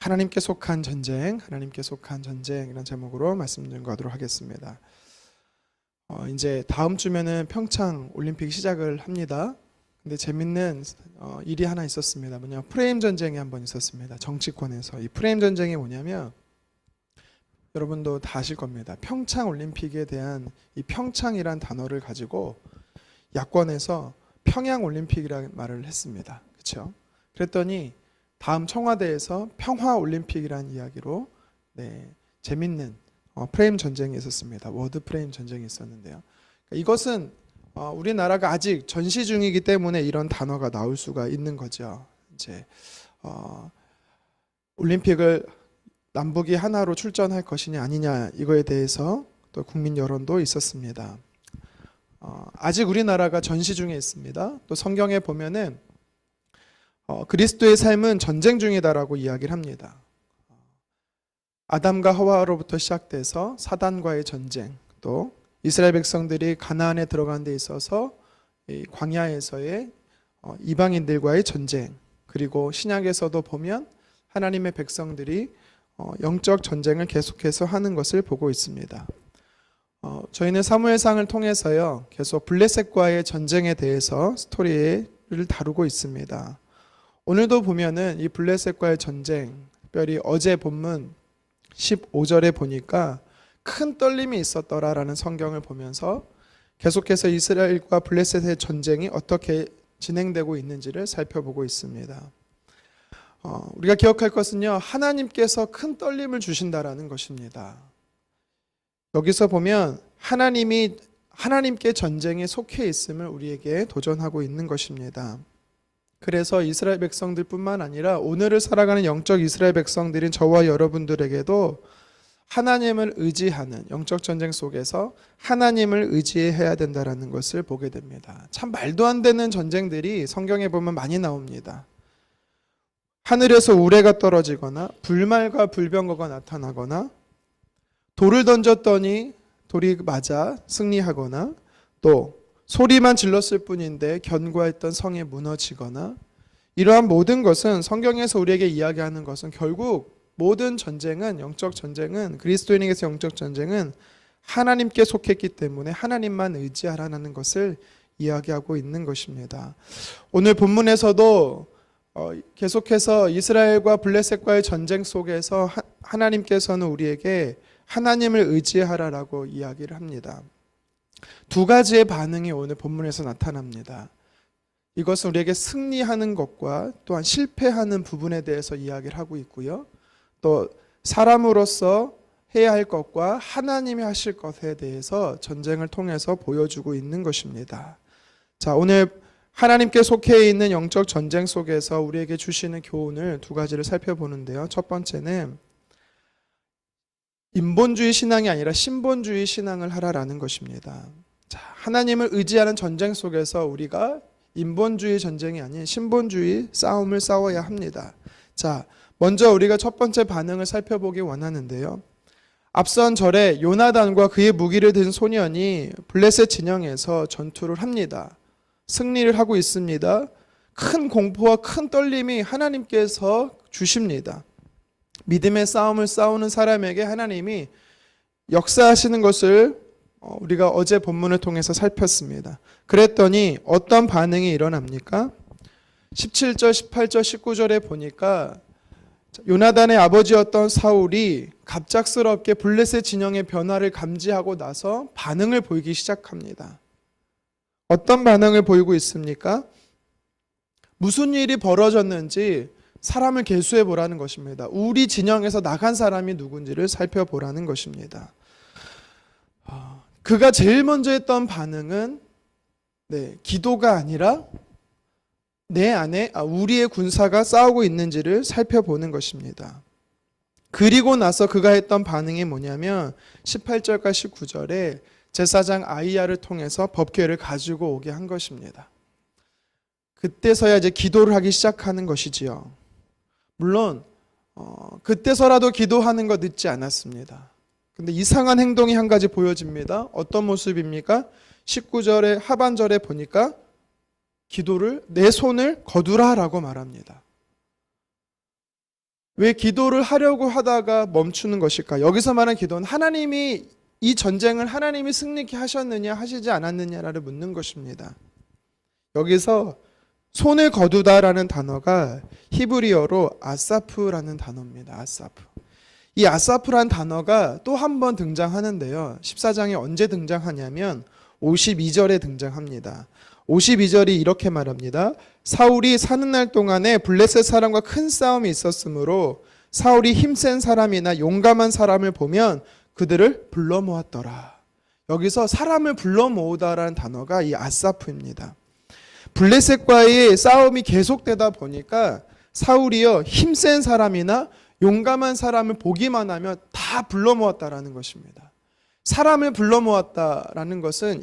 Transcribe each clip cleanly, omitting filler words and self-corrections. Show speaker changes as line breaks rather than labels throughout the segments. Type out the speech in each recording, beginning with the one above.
하나님께 속한 전쟁, 하나님께 속한 전쟁이라는 제목으로 말씀 전가하도록 하겠습니다. 이제 다음 주면은 평창 올림픽 시작을 합니다. 근데 재밌는 일이 하나 있었습니다. 뭐냐, 프레임 전쟁이 한번 있었습니다. 정치권에서. 이 프레임 전쟁이 뭐냐면 여러분도 다 아실 겁니다. 평창 올림픽에 대한 이 평창이란 단어를 가지고 야권에서 평양 올림픽이라는 말을 했습니다. 그렇죠? 그랬더니 다음 청와대에서 평화 올림픽이라는 이야기로 재밌는 프레임 전쟁이 있었습니다. 워드 프레임 전쟁이 있었는데요. 이것은 우리나라가 아직 전시 중이기 때문에 이런 단어가 나올 수가 있는 거죠. 이제 올림픽을 남북이 하나로 출전할 것이냐 아니냐 이거에 대해서 또 국민 여론도 있었습니다. 아직 우리나라가 전시 중에 있습니다. 또 성경에 보면은 그리스도의 삶은 전쟁 중이다라고 이야기를 합니다. 아담과 하와로부터 시작돼서 사단과의 전쟁, 또 이스라엘 백성들이 가나안에 들어간 데 있어서 이 광야에서의 이방인들과의 전쟁, 그리고 신약에서도 보면 하나님의 백성들이 영적 전쟁을 계속해서 하는 것을 보고 있습니다. 저희는 사무엘상을 통해서요 계속 블레셋과의 전쟁에 대해서 스토리를 다루고 있습니다. 오늘도 보면은 이 블레셋과의 전쟁, 특별히 어제 본문 15절에 보니까 큰 떨림이 있었더라라는 성경을 보면서 계속해서 이스라엘과 블레셋의 전쟁이 어떻게 진행되고 있는지를 살펴보고 있습니다. 우리가 기억할 것은요, 하나님께서 큰 떨림을 주신다라는 것입니다. 여기서 보면 하나님께 전쟁에 속해 있음을 우리에게 도전하고 있는 것입니다. 그래서 이스라엘 백성들뿐만 아니라 오늘을 살아가는 영적 이스라엘 백성들인 저와 여러분들에게도 하나님을 의지하는 영적 전쟁 속에서 하나님을 의지해야 된다는 것을 보게 됩니다. 참 말도 안 되는 전쟁들이 성경에 보면 많이 나옵니다. 하늘에서 우레가 떨어지거나 불말과 불병거가 나타나거나 돌을 던졌더니 돌이 맞아 승리하거나 또 소리만 질렀을 뿐인데 견고했던 성이 무너지거나, 이러한 모든 것은 성경에서 우리에게 이야기하는 것은 결국 모든 전쟁은, 영적 전쟁은, 그리스도인에게서 영적 전쟁은 하나님께 속했기 때문에 하나님만 의지하라는 것을 이야기하고 있는 것입니다. 오늘 본문에서도 계속해서 이스라엘과 블레셋과의 전쟁 속에서 하나님께서는 우리에게 하나님을 의지하라라고 이야기를 합니다. 두 가지의 반응이 오늘 본문에서 나타납니다. 이것은 우리에게 승리하는 것과 또한 실패하는 부분에 대해서 이야기를 하고 있고요. 또 사람으로서 해야 할 것과 하나님이 하실 것에 대해서 전쟁을 통해서 보여주고 있는 것입니다. 자, 오늘 하나님께 속해 있는 영적 전쟁 속에서 우리에게 주시는 교훈을 두 가지를 살펴보는데요. 첫 번째는 인본주의 신앙이 아니라 신본주의 신앙을 하라라는 것입니다. 자, 하나님을 의지하는 전쟁 속에서 우리가 인본주의 전쟁이 아닌 신본주의 싸움을 싸워야 합니다. 자, 먼저 우리가 첫 번째 반응을 살펴보기 원하는데요. 앞선 절에 요나단과 그의 무기를 든 소년이 블레셋 진영에서 전투를 합니다. 승리를 하고 있습니다. 큰 공포와 큰 떨림이 하나님께서 주십니다. 믿음의 싸움을 싸우는 사람에게 하나님이 역사하시는 것을 우리가 어제 본문을 통해서 살폈습니다. 그랬더니 어떤 반응이 일어납니까? 17절, 18절, 19절에 보니까 요나단의 아버지였던 사울이 갑작스럽게 블레셋 진영의 변화를 감지하고 나서 반응을 보이기 시작합니다. 어떤 반응을 보이고 있습니까? 무슨 일이 벌어졌는지 사람을 계수해 보라는 것입니다. 우리 진영에서 나간 사람이 누군지를 살펴보라는 것입니다. 그가 제일 먼저 했던 반응은 기도가 아니라 내 안에 우리의 군사가 싸우고 있는지를 살펴보는 것입니다. 그리고 나서 그가 했던 반응이 뭐냐면 18절과 19절에 제사장 아이야를 통해서 법궤를 가지고 오게 한 것입니다. 그때서야 이제 기도를 하기 시작하는 것이지요. 물론 그때서라도 기도하는 거 늦지 않았습니다. 근데 이상한 행동이 한 가지 보여집니다. 어떤 모습입니까? 19절의 하반절에 보니까 기도를 내 손을 거두라라고 말합니다. 왜 기도를 하려고 하다가 멈추는 것일까? 여기서 말한 기도는 하나님이 이 전쟁을 하나님이 승리케 하셨느냐 하시지 않았느냐를 묻는 것입니다. 여기서 손을 거두다라는 단어가 히브리어로 아사프라는 단어입니다. 아사프. 이 아사프란 단어가 또 한 번 등장하는데요. 14장에 언제 등장하냐면 52절에 등장합니다. 52절이 이렇게 말합니다. 사울이 사는 날 동안에 블레셋 사람과 큰 싸움이 있었으므로 사울이 힘센 사람이나 용감한 사람을 보면 그들을 불러 모았더라. 여기서 사람을 불러 모으다라는 단어가 이 아사프입니다. 블레셋과의 싸움이 계속되다 보니까 사울이요 힘센 사람이나 용감한 사람을 보기만 하면 다 불러 모았다라는 것입니다. 사람을 불러 모았다라는 것은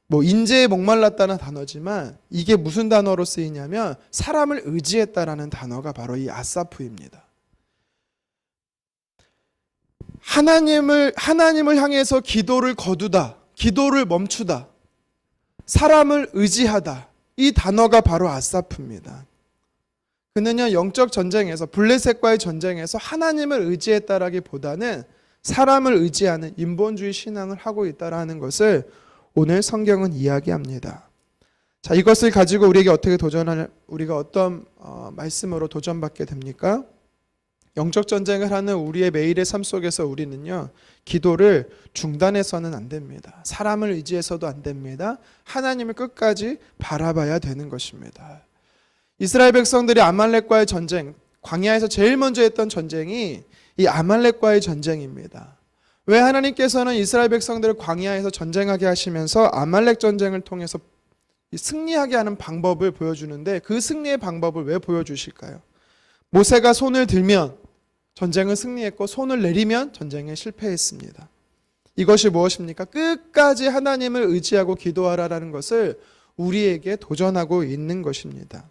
뭐 인재에 목말랐다는 단어지만 이게 무슨 단어로 쓰이냐면 사람을 의지했다라는 단어가 바로 이 아사프입니다. 하나님을 향해서 기도를 거두다, 기도를 멈추다, 사람을 의지하다, 이 단어가 바로 아사프입니다. 그는요 영적 전쟁에서 블레셋과의 전쟁에서 하나님을 의지했다라기보다는 사람을 의지하는 인본주의 신앙을 하고 있다라는 것을 오늘 성경은 이야기합니다. 자, 이것을 가지고 우리에게 어떻게 우리가 어떤 말씀으로 도전받게 됩니까? 영적 전쟁을 하는 우리의 매일의 삶 속에서 우리는요 기도를 중단해서는 안 됩니다. 사람을 의지해서도 안 됩니다. 하나님을 끝까지 바라봐야 되는 것입니다. 이스라엘 백성들이 아말렉과의 전쟁, 광야에서 제일 먼저 했던 전쟁이 이 아말렉과의 전쟁입니다. 왜 하나님께서는 이스라엘 백성들을 광야에서 전쟁하게 하시면서 아말렉 전쟁을 통해서 승리하게 하는 방법을 보여주는데 그 승리의 방법을 왜 보여주실까요? 모세가 손을 들면 전쟁을 승리했고 손을 내리면 전쟁에 실패했습니다. 이것이 무엇입니까? 끝까지 하나님을 의지하고 기도하라라는 것을 우리에게 도전하고 있는 것입니다.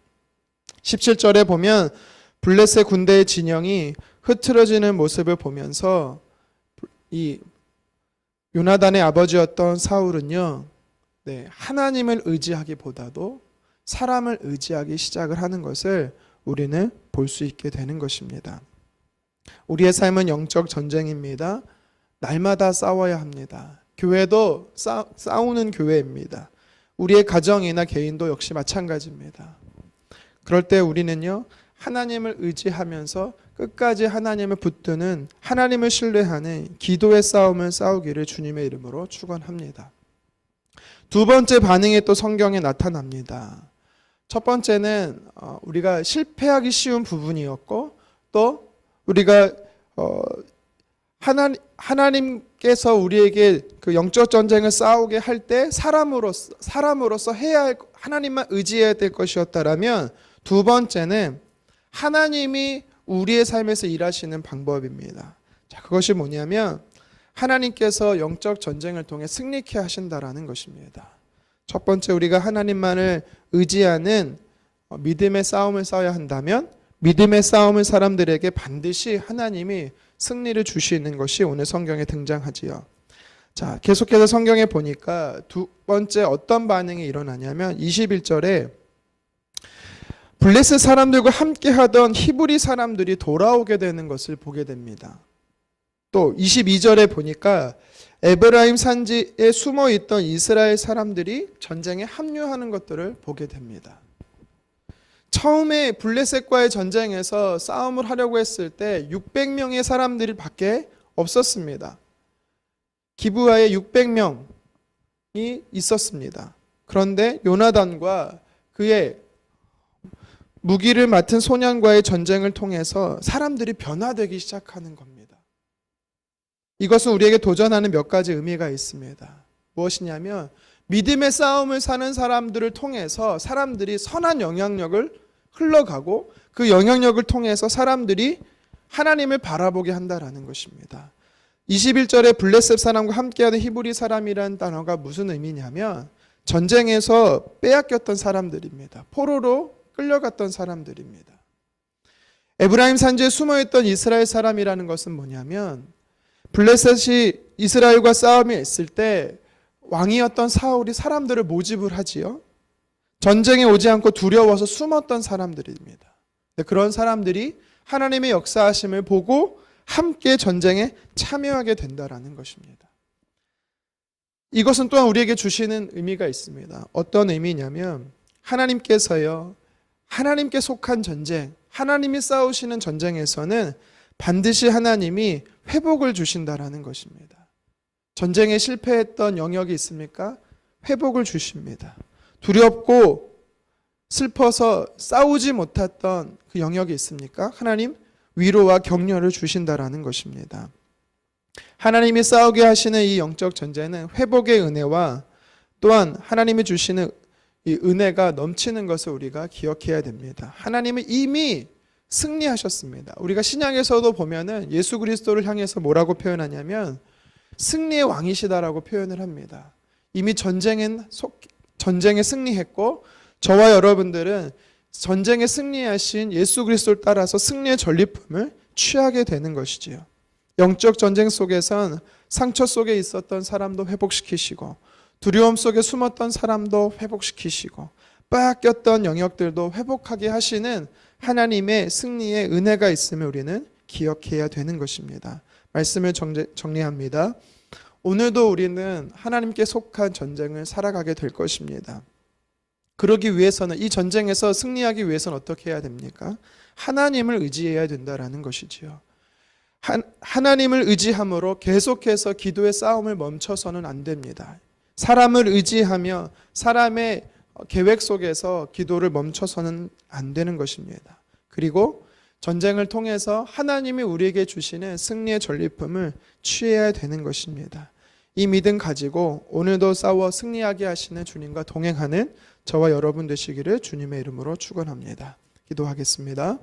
17절에 보면 블레셋 군대의 진영이 흐트러지는 모습을 보면서 이 요나단의 아버지였던 사울은요, 하나님을 의지하기보다도 사람을 의지하기 시작을 하는 것을 우리는 볼 수 있게 되는 것입니다. 우리의 삶은 영적 전쟁입니다. 날마다 싸워야 합니다. 교회도 싸우는 교회입니다. 우리의 가정이나 개인도 역시 마찬가지입니다. 그럴 때 우리는요, 하나님을 의지하면서 끝까지 하나님을 붙드는, 하나님을 신뢰하는 기도의 싸움을 싸우기를 주님의 이름으로 축원합니다. 두 번째 반응이 또 성경에 나타납니다. 첫 번째는 우리가 실패하기 쉬운 부분이었고, 또 우리가 하나님께서 우리에게 그 영적 전쟁을 싸우게 할 때 사람으로서 해야 할, 하나님만 의지해야 될 것이었다라면, 두 번째는 하나님이 우리의 삶에서 일하시는 방법입니다. 자, 그것이 뭐냐면 하나님께서 영적 전쟁을 통해 승리케 하신다라는 것입니다. 첫 번째, 우리가 하나님만을 의지하는 믿음의 싸움을 싸워야 한다면 믿음의 싸움을 사람들에게 반드시 하나님이 승리를 주시는 것이 오늘 성경에 등장하지요. 자, 계속해서 성경에 보니까 두 번째 어떤 반응이 일어나냐면 21절에 블레셋 사람들과 함께 하던 히브리 사람들이 돌아오게 되는 것을 보게 됩니다. 또 22절에 보니까 에브라임 산지에 숨어 있던 이스라엘 사람들이 전쟁에 합류하는 것들을 보게 됩니다. 처음에 블레셋과의 전쟁에서 싸움을 하려고 했을 때 600명의 사람들이 밖에 없었습니다. 기브아에 600명이 있었습니다. 그런데 요나단과 그의 무기를 맡은 소년과의 전쟁을 통해서 사람들이 변화되기 시작하는 겁니다. 이것은 우리에게 도전하는 몇 가지 의미가 있습니다. 무엇이냐면 믿음의 싸움을 사는 사람들을 통해서 사람들이 선한 영향력을 흘러가고 그 영향력을 통해서 사람들이 하나님을 바라보게 한다라는 것입니다. 21절에 블레셋 사람과 함께하는 히브리 사람이라는 단어가 무슨 의미냐면 전쟁에서 빼앗겼던 사람들입니다. 포로로 끌려갔던 사람들입니다. 에브라임 산지에 숨어있던 이스라엘 사람이라는 것은 뭐냐면 블레셋이 이스라엘과 싸움이 있을 때 왕이었던 사울이 사람들을 모집을 하지요. 전쟁에 오지 않고 두려워서 숨었던 사람들입니다. 그런 사람들이 하나님의 역사하심을 보고 함께 전쟁에 참여하게 된다라는 것입니다. 이것은 또한 우리에게 주시는 의미가 있습니다. 어떤 의미냐면 하나님께서요, 하나님께 속한 전쟁, 하나님이 싸우시는 전쟁에서는 반드시 하나님이 회복을 주신다라는 것입니다. 전쟁에 실패했던 영역이 있습니까? 회복을 주십니다. 두렵고 슬퍼서 싸우지 못했던 그 영역이 있습니까? 하나님 위로와 격려를 주신다라는 것입니다. 하나님이 싸우게 하시는 이 영적 전쟁은 회복의 은혜와 또한 하나님이 주시는 이 은혜가 넘치는 것을 우리가 기억해야 됩니다. 하나님은 이미 승리하셨습니다. 우리가 신약에서도 보면은 예수 그리스도를 향해서 뭐라고 표현하냐면 승리의 왕이시다라고 표현을 합니다. 이미 전쟁에 승리했고 저와 여러분들은 전쟁에 승리하신 예수 그리스도를 따라서 승리의 전리품을 취하게 되는 것이지요. 영적 전쟁 속에선 상처 속에 있었던 사람도 회복시키시고 두려움 속에 숨었던 사람도 회복시키시고 빼앗겼던 영역들도 회복하게 하시는 하나님의 승리의 은혜가 있음을 우리는 기억해야 되는 것입니다. 말씀을 정리합니다. 오늘도 우리는 하나님께 속한 전쟁을 살아가게 될 것입니다. 그러기 위해서는 이 전쟁에서 승리하기 위해서는 어떻게 해야 됩니까? 하나님을 의지해야 된다라는 것이지요. 하나님을 의지함으로 계속해서 기도의 싸움을 멈춰서는 안 됩니다. 사람을 의지하며 사람의 계획 속에서 기도를 멈춰서는 안 되는 것입니다. 그리고 전쟁을 통해서 하나님이 우리에게 주시는 승리의 전리품을 취해야 되는 것입니다. 이 믿음 가지고 오늘도 싸워 승리하게 하시는 주님과 동행하는 저와 여러분 되시기를 주님의 이름으로 축원합니다. 기도하겠습니다.